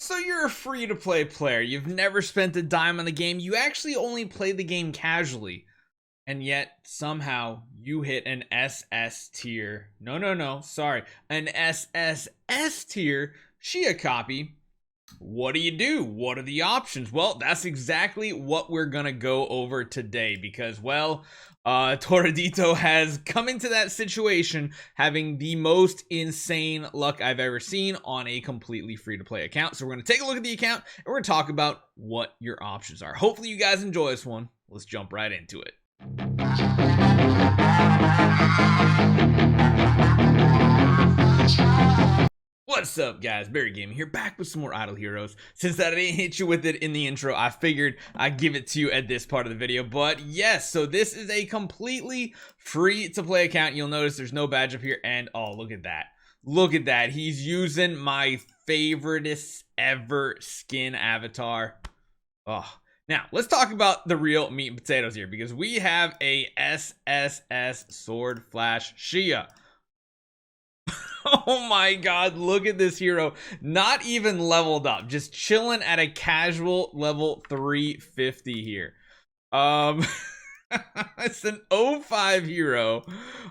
So you're a free-to-play player. You've never spent a dime on the game. You actually only play the game casually. And yet, somehow, you hit an SS tier. No, sorry. An SSS tier Shia copy. What do? What are the options? Well, that's exactly what we're going to go over today because, well, Toradito has come into that situation having the most insane luck I've ever seen on a completely free-to-play account. So we're going to take a look at the account and we're going to talk about what your options are. Hopefully you guys enjoy this one. Let's jump right into it. What's up, guys? Barry Gaming here, back with some more Idle Heroes. Since I didn't hit you with it in the intro, I figured I'd give it to you at this part of the video. But yes, so this is a completely free-to-play account. You'll notice there's no badge up here, and oh, look at that. Look at that. He's using my favoriteest ever skin avatar. Oh. Now, let's talk about the real meat and potatoes here, because we have a SSS Sword Flash Shia. Oh my god, look at this hero. Not even leveled up, just chilling at a casual level 350 here. It's an 05 hero.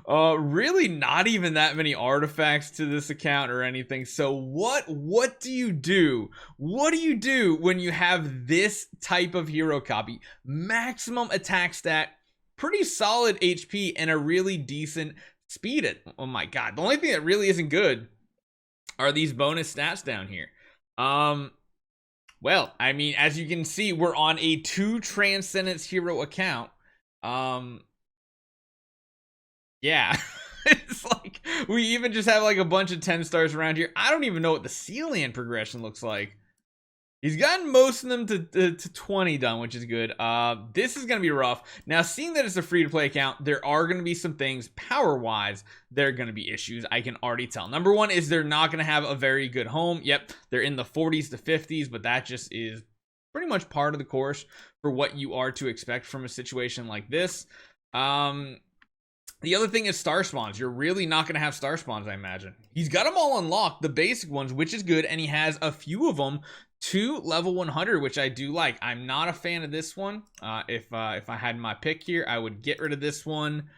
Really not even that many artifacts to this account or anything. So what do you do? What do you do when you have this type of hero copy? Maximum attack stat, pretty solid HP, and a really decent speed it. Oh my god, the only thing that really isn't good are these bonus stats down here. Well, I mean, as you can see, we're on a 2 Transcendence hero account. Yeah. It's like we even just have like a bunch of 10 stars around here. I don't even know what the ceiling progression looks like. He's gotten most of them to 20 done, which is good. This is going to be rough. Now, seeing that it's a free-to-play account, there are going to be some things, power-wise, there are going to be issues. I can already tell. Number one is they're not going to have a very good home. Yep, they're in the 40s to 50s, but that just is pretty much part of the course for what you are to expect from a situation like this. The other thing is star spawns. You're really not going to have star spawns, I imagine. He's got them all unlocked, the basic ones, which is good, and he has a few of them to level 100, which I do like. I'm not a fan of this one. If I had my pick here, I would get rid of this one.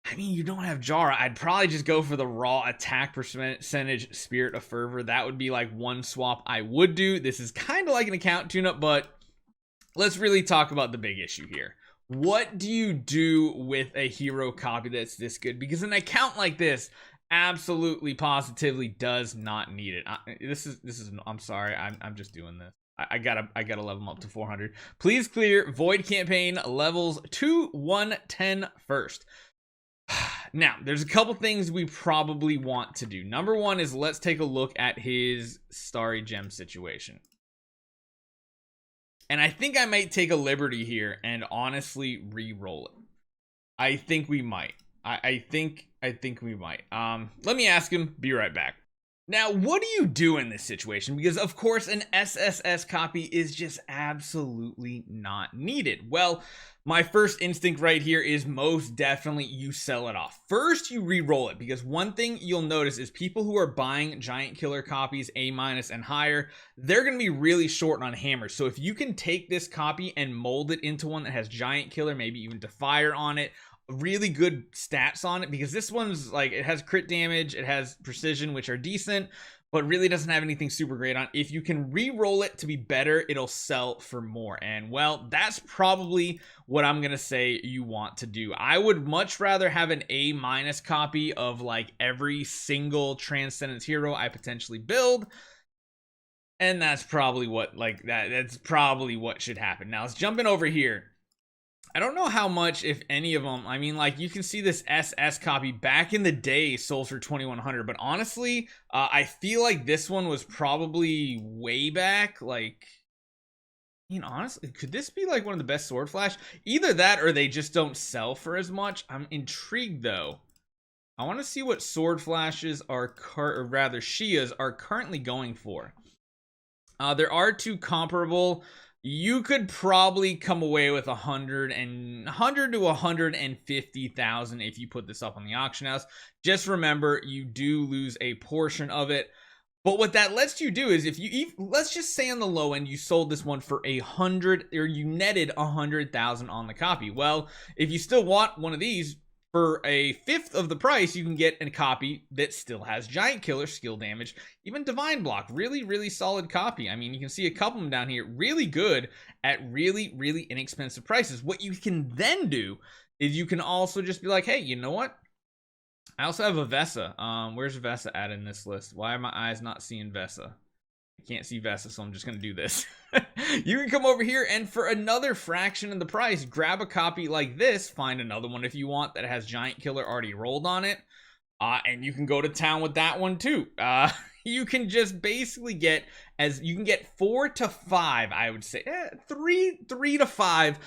I mean, you don't have Jara. I'd probably just go for the raw attack percentage Spirit of Fervor. That would be like one swap I would do. This is kind of like an account tune-up, but let's really talk about the big issue here. What do you do with a hero copy that's this good? Because an account like this absolutely positively does not need it. This is I'm sorry, I'm just doing this. I gotta level them up to 400. Please clear Void campaign levels to 110 first. Now, there's a couple things we probably want to do. Number one is let's take a look at his Starry Gem situation. And I think I might take a liberty here and honestly re-roll it. I think we might. I think we might. Let me ask him. Be right back. Now, what do you do in this situation? Because, of course, an SSS copy is just absolutely not needed. Well, my first instinct right here is most definitely you sell it off. First, you re-roll it, because one thing you'll notice is people who are buying Giant Killer copies A- and higher, they're going to be really short on hammers. So if you can take this copy and mold it into one that has Giant Killer, maybe even Defier on it, really good stats on it, because this one's like, it has crit damage, it has precision, which are decent, but really doesn't have anything super great on. If you can re-roll it to be better, it'll sell for more. And well, that's probably what I'm gonna say you want to do. I would much rather have an A- copy of like every single Transcendence hero I potentially build, and that's probably what that's probably what should happen. Now let's jump in over here. I don't know how much, if any of them. I mean, like, you can see this SS copy back in the day sold for 2100, but honestly, I feel like this one was probably way back. Like, I mean, honestly, could this be like one of the best Sword Flash? Either that or they just don't sell for as much. I'm intrigued though. I want to see what Sword Flashes are, or rather Shias are currently going for. There are two comparable. You could probably come away with 100 to 150,000 if you put this up on the auction house. Just remember, you do lose a portion of it. But what that lets you do is if you, let's just say on the low end, you sold this one for 100, or you netted 100,000 on the copy. Well, if you still want one of these for a fifth of the price, you can get a copy that still has Giant Killer, skill damage, even Divine Block. Really, really solid copy. I mean, you can see a couple of them down here, really good at really, really inexpensive prices. What you can then do is you can also just be like, hey, you know what? I also have a Vesa. Where's Vesa at in this list? Why are my eyes not seeing Vesa? I can't see Vesa, so I'm just going to do this. You can come over here and for another fraction of the price, grab a copy like this. Find another one if you want that has Giant Killer already rolled on it. And you can go to town with that one too. You can just basically get, you can get 4 to 5, I would say. 3 to 5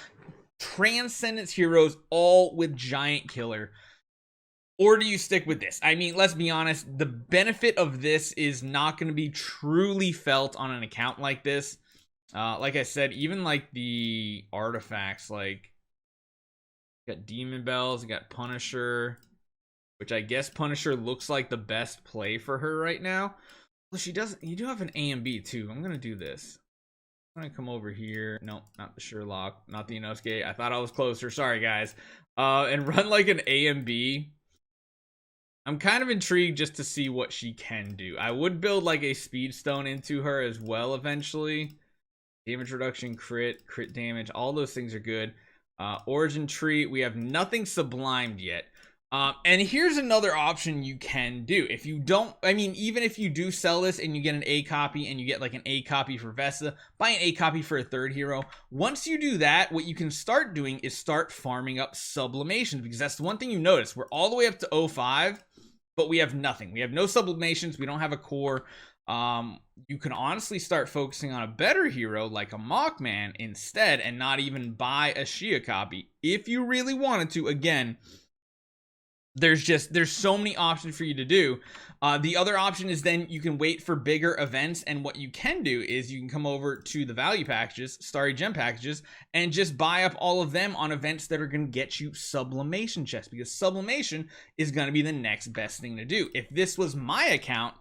Transcendence heroes, all with Giant Killer. Or do you stick with this? I mean, let's be honest, the benefit of this is not going to be truly felt on an account like this. Like I said, even like the artifacts, like got Demon Bells, got Punisher, which I guess Punisher looks like the best play for her right now. Well, she doesn't, you do have an A and B too. I'm going to do this. I'm going to come over here. Nope, not the Sherlock, not the Inosuke. I thought I was closer. Sorry, guys. And run like an A and B. I'm kind of intrigued just to see what she can do. I would build like a speed stone into her as well eventually. Damage reduction, crit damage, all those things are good. Origin tree, we have nothing sublimed yet. And here's another option you can do. If you don't, I mean, even if you do sell this and you get an A copy and you get like an A copy for Vesa, buy an A copy for a third hero. Once you do that, what you can start doing is start farming up sublimations, because that's the one thing you notice. We're all the way up to 05. But we have nothing. We have no sublimations. We don't have a core. You can honestly start focusing on a better hero like a Mockman instead and not even buy a Shia copy if you really wanted to. Again, there's so many options for you to do. The other option is then you can wait for bigger events, and what you can do is you can come over to the value packages, Starry Gem packages, and just buy up all of them on events that are going to get you sublimation chests, because sublimation is going to be the next best thing to do. If this was my account,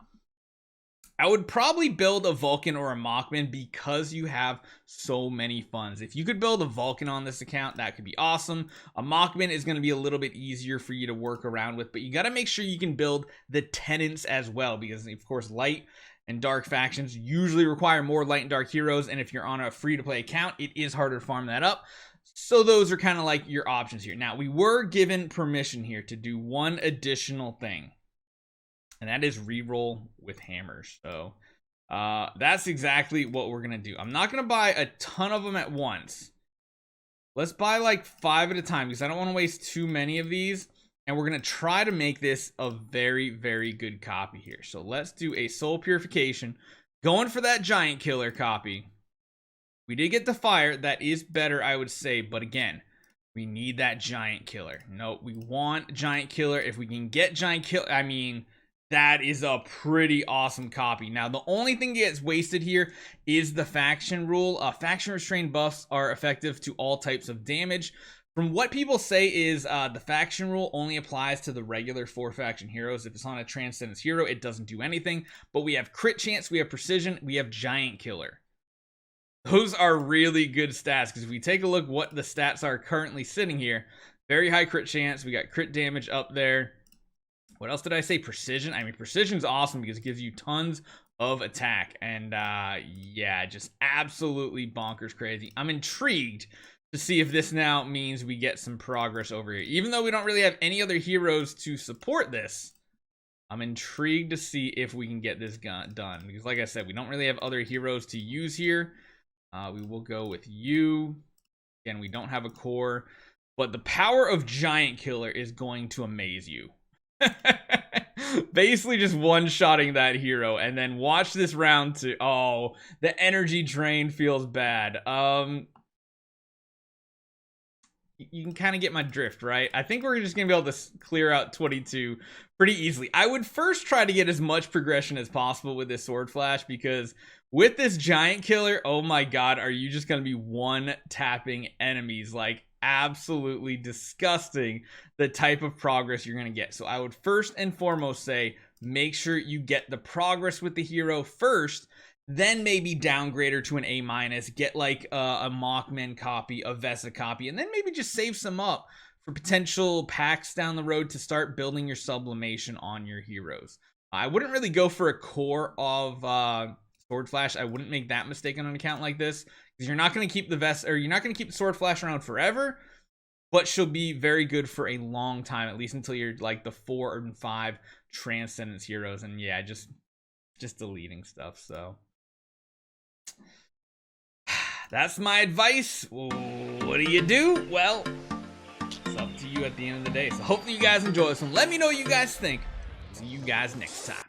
I would probably build a Vulcan or a Mockman because you have so many funds. If you could build a Vulcan on this account, that could be awesome. A Mockman is going to be a little bit easier for you to work around with, but you got to make sure you can build the tenants as well, because of course light and dark factions usually require more light and dark heroes, and if you're on a free-to-play account, it is harder to farm that up. So those are kind of like your options here. Now, we were given permission here to do one additional thing, and that is reroll with hammers. So that's exactly what we're gonna do. I'm not gonna buy a ton of them at once. Let's buy like 5 at a time, because I don't want to waste too many of these, and we're gonna try to make this a very, very good copy here. So let's do a soul purification, going for that Giant Killer copy. We did get the fire. That is better, I would say, but again, we need that Giant Killer. No, we want Giant Killer. If we can get Giant Killer, I mean, that is a pretty awesome copy. Now, the only thing that gets wasted here is the faction rule. Faction restrained buffs are effective to all types of damage. From what people say is the faction rule only applies to the regular 4 faction heroes. If it's on a Transcendence hero, it doesn't do anything. But we have crit chance, we have precision, we have Giant Killer. Those are really good stats, because if we take a look what the stats are currently sitting here, very high crit chance, we got crit damage up there. What else did I say? Precision. I mean, precision's awesome because it gives you tons of attack. And yeah, just absolutely bonkers crazy. I'm intrigued to see if this now means we get some progress over here. Even though we don't really have any other heroes to support this, I'm intrigued to see if we can get this done. Because like I said, we don't really have other heroes to use here. We will go with you. Again, we don't have a core. But the power of Giant Killer is going to amaze you. Basically just one-shotting that hero, and then watch this round to, oh, the energy drain feels bad. You can kind of get my drift, right? I think we're just gonna be able to clear out 22 pretty easily. I would first try to get as much progression as possible with this Sword Flash, because with this Giant Killer, oh my god, are you just gonna be one-tapping enemies, like absolutely disgusting the type of progress you're going to get. So I would first and foremost say make sure you get the progress with the hero first, then maybe downgrade her to an A-, get like a Mockman copy, a Vesa copy, and then maybe just save some up for potential packs down the road to start building your sublimation on your heroes. I wouldn't really go for a core of Sword Flash. I wouldn't make that mistake on an account like this, because you're not going to keep the Vesa, or you're not going to keep Sword Flash around forever, but she'll be very good for a long time, at least until you're like the 4 and 5 Transcendence heroes. And yeah, just deleting stuff. So that's my advice. What do you do? Well, it's up to you at the end of the day. So hopefully you guys enjoy this one. Let me know what you guys think. See you guys next time.